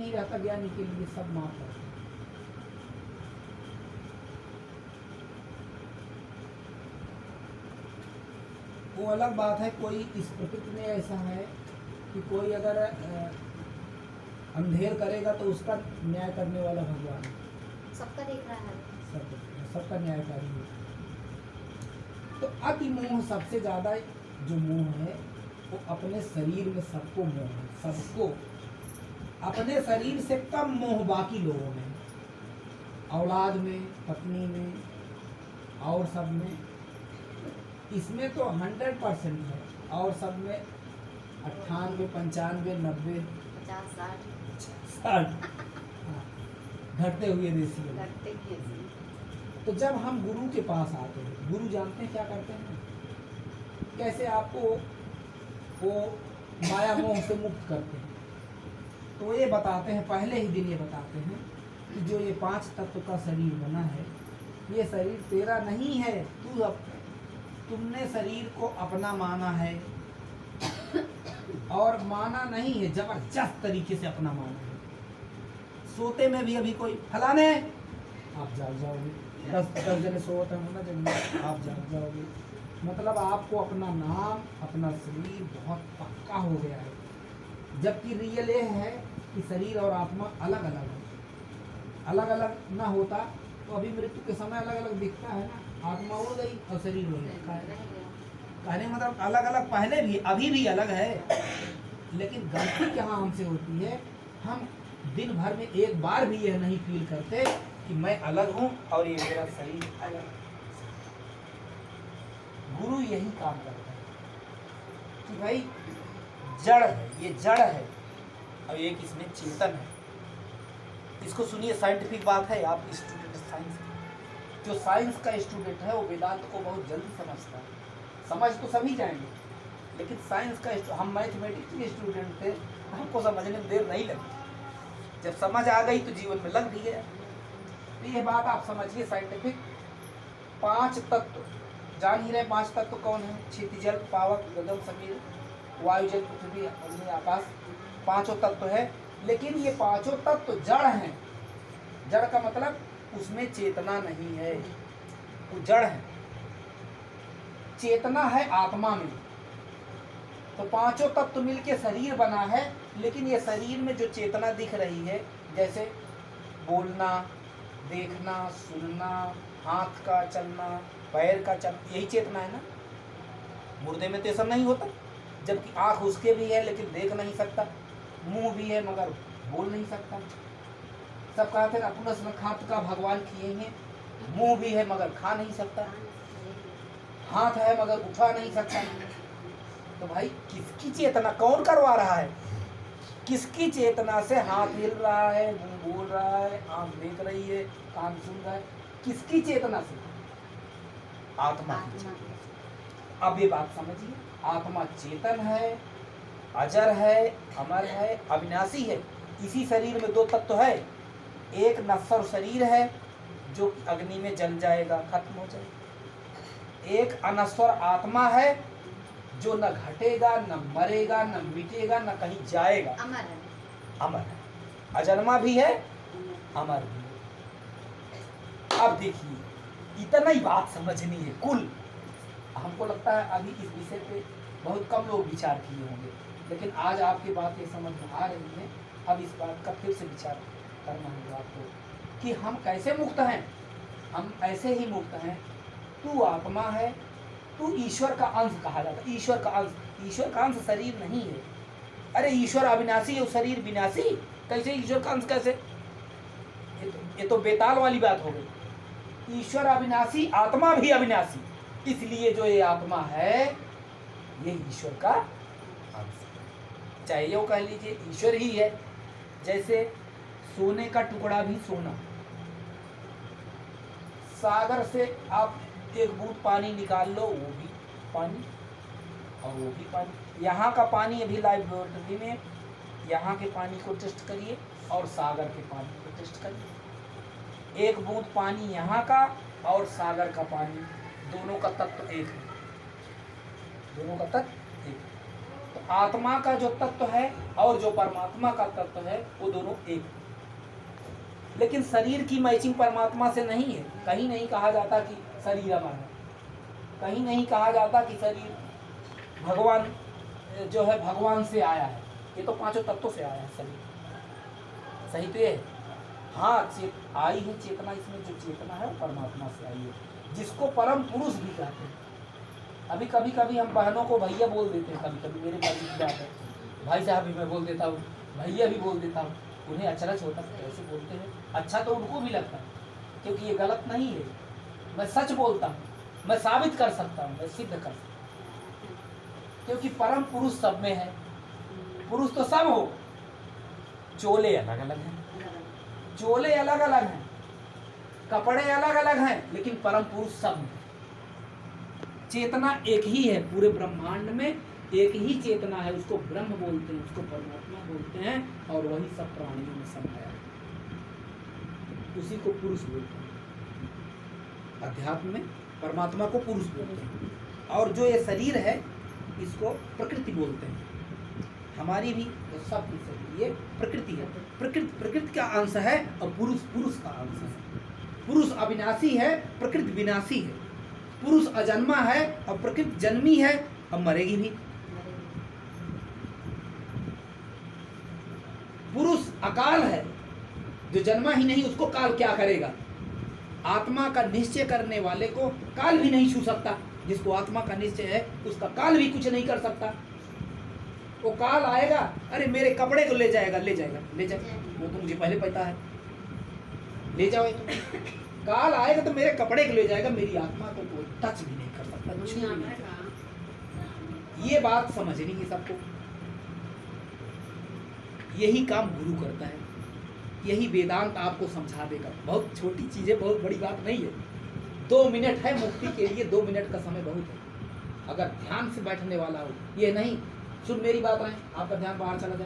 नहीं रहता ज्ञानी के लिए, सब माफ है। वो अलग बात है, कोई इस प्रकृति में ऐसा है कि कोई अगर अंधेर करेगा तो उसका न्याय करने वाला भगवान है, सबका देख रहा है, सबका न्यायकारी है। तो अति मोह, सबसे ज्यादा जो मोह है वो अपने शरीर में सबको मोह है, सबको अपने शरीर से कम मोह बाकी लोगों में, औलाद में, पत्नी में और सब में। इसमें तो 100% है, और सब में 98, 95, 90, 50, 60 घटते हुए रेशियो। लगते ही ऐसे। तो जब हम गुरु के पास आते हैं, गुरु जानते हैं क्या करते हैं, कैसे आपको वो माया मोह से मुक्त करते हैं। तो ये बताते हैं, पहले ही दिन ये बताते हैं कि जो ये 5 तत्व का शरीर बना है, ये शरीर तेरा नहीं है, तुमने शरीर को अपना माना है, और माना नहीं है, जबरदस्त तरीके से अपना माना है। सोते में भी अभी कोई फलाने, आप जाग जाओगे, 10 जने सोते हैं ना, जब आप जाग जाओगे, मतलब आपको अपना नाम, अपना शरीर बहुत पक्का हो गया है। जबकि रियल ये है कि शरीर और आत्मा अलग अलग है। अलग अलग ना होता तो अभी मृत्यु के समय अलग अलग दिखता है ना, आत्मा उड़ गई और शरीर उड़ गया। कहने मतलब अलग अलग पहले भी, अभी भी अलग है। लेकिन गलती क्या हमसे होती है, हम दिन भर में एक बार भी यह नहीं फील करते कि मैं अलग हूँ और ये मेरा शरीर अलग। गुरु यही काम करता है कि भाई जड़ है, ये जड़ है, और एक इसमें चेतन है। इसको सुनिए, साइंटिफिक बात है। आप स्टूडेंट साइंस, जो साइंस का स्टूडेंट है वो वेदांत को बहुत जल्दी समझता है। समझ तो सभी जाएंगे, लेकिन साइंस का, हम मैथमेटिक्स के स्टूडेंट थे, हमको समझने में देर नहीं लगी। जब समझ आ गई तो जीवन में लग भी गया। तो ये बात आप समझिए साइंटिफिक। 5 तत्व जान ही रहे। 5 तत्व कौन है? क्षितिज, जल, पावक, गगन, समीर, वायु, जल, पृथ्वी, अग्नि, आकाश। 5 तत्व है, लेकिन ये 5 तत्व जड़ हैं। जड़ का मतलब उसमें चेतना नहीं है, वो जड़ है। चेतना है आत्मा में। तो 5 तत्व मिलके शरीर बना है, लेकिन ये शरीर में जो चेतना दिख रही है, जैसे बोलना, देखना, सुनना, हाथ का चलना, पैर का चलना, यही चेतना है ना। मुर्दे में तो ये सब नहीं होता। जबकि आँख उसके भी है लेकिन देख नहीं सकता, मुंह भी है मगर बोल नहीं सकता। सब कहते हैं अपना खात का भगवान किए हैं, मुंह भी है मगर खा नहीं सकता, हाथ है मगर उठा नहीं सकता। तो भाई किसकी चेतना, कौन करवा रहा है? किसकी चेतना से हाथ हिल रहा है, मुंह बोल रहा है, आंख देख रही है, कान सुन रहा है? किसकी चेतना से? आत्मा की चेतना से। अब ये बात समझिए, आत्मा चेतन है, अजर है, अमर है, अविनाशी है। इसी शरीर में 2 तत्व है। एक नश्वर शरीर है जो अग्नि में जल जाएगा, खत्म हो जाएगा। एक अनश्वर आत्मा है जो न घटेगा, न मरेगा, न मिटेगा, न कहीं जाएगा, अमर है। अमर है, अजन्मा भी है, अमर भी है। अब देखिए, इतना ही बात समझनी है कुल। हमको लगता है अभी इस विषय पे बहुत कम लोग विचार किए होंगे, लेकिन आज आपकी बातें समझ में आ रही हैं। अब इस बात का फिर से विचार करना होगा आपको कि हम कैसे मुक्त हैं। हम ऐसे ही मुक्त हैं, तू आत्मा है, तू ईश्वर का अंश कहा जाता है। ईश्वर का अंश, ईश्वर का अंश शरीर नहीं है। अरे ईश्वर अविनाशी है, शरीर विनाशी, कैसे ईश्वर का अंश कैसे? ये तो बेताल वाली बात हो गई। ईश्वर अविनाशी, आत्मा भी अविनाशी, इसलिए जो ये आत्मा है ये ईश्वर का अंश है। चाहे यो कह लीजिए ईश्वर ही है। जैसे सोने का टुकड़ा भी सोना, सागर से आप एक बूंद पानी निकाल लो, वो भी पानी और वो भी पानी। यहाँ का पानी अभी लाइब्रेटरी में, यहाँ के पानी को टेस्ट करिए और सागर के पानी को टेस्ट करिए। एक बूंद पानी यहाँ का और सागर का पानी, दोनों का तत्व एक है, दोनों का तत्व एक। तो आत्मा का जो तत्व है और जो परमात्मा का तत्व है वो दोनों एक, लेकिन शरीर की मैचिंग परमात्मा से नहीं है। कहीं नहीं कहा जाता कि शरीर अमर है, कहीं नहीं कहा जाता कि शरीर भगवान जो है भगवान से आया है। ये तो पांचों तत्वों से आया है शरीर, सही तो ये है। हाँ, आई है चेतना, इसमें जो चेतना है वो परमात्मा से आई है, जिसको परम पुरुष भी कहते हैं। अभी कभी कभी हम बहनों को भैया बोल देते हैं, कभी कभी मेरे मर्जी की बात है, भाई साहब भी मैं बोल देता हूँ, भैया भी बोल देता हूँ। उन्हें अचरज होता है कैसे बोलते हैं, अच्छा तो उनको भी लगता है, क्योंकि ये गलत नहीं है। मैं सच बोलता हूँ, मैं साबित कर सकता हूँ, मैं सिद्ध कर सकता हूँ, क्योंकि परम पुरुष सब में है। पुरुष तो सब हो, चोले अलग अलग हैं, चोले अलग अलग हैं, कपड़े अलग अलग हैं, लेकिन परम पुरुष सब में। चेतना एक ही है, पूरे ब्रह्मांड में एक ही चेतना है, उसको ब्रह्म बोलते हैं, उसको परमात्मा बोलते हैं, और वही सब प्राणियों में समाया है, उसी को पुरुष बोलते हैं। अध्यात्म में परमात्मा को पुरुष बोलते हैं, और जो ये शरीर है इसको प्रकृति बोलते हैं। हमारी भी सब की शरीर ये प्रकृति है, प्रकृति का अंश है, और पुरुष का अंश है। पुरुष अविनाशी है, प्रकृति विनाशी है। पुरुष अजन्मा है और प्रकृति जन्मी है, अब मरेगी भी। पुरुष अकाल है, जो जन्मा ही नहीं उसको काल क्या करेगा। आत्मा का निश्चय करने वाले को काल भी नहीं छू सकता, जिसको आत्मा का निश्चय है उसका काल भी कुछ नहीं कर सकता। वो काल आएगा, अरे मेरे कपड़े को ले जाएगा, ले जाएगा, ले जाएगा, वो तो मुझे पहले पता है, ले जाओ। तो काल आएगा तो मेरे कपड़े को ले जाएगा, मेरी आत्मा को कोई टच भी नहीं कर सकता, छू भी नहीं सकता। ये बात समझनी है सबको। यही काम गुरु करता है, यही वेदांत आपको समझा देगा। बहुत छोटी चीज है, बहुत बड़ी बात नहीं है। 2 मिनट है मुक्ति के लिए, 2 मिनट का समय बहुत है, अगर ध्यान से बैठने वाला हो। ये नहीं सुन मेरी बात रहे, आपका ध्यान बाहर चला जाए,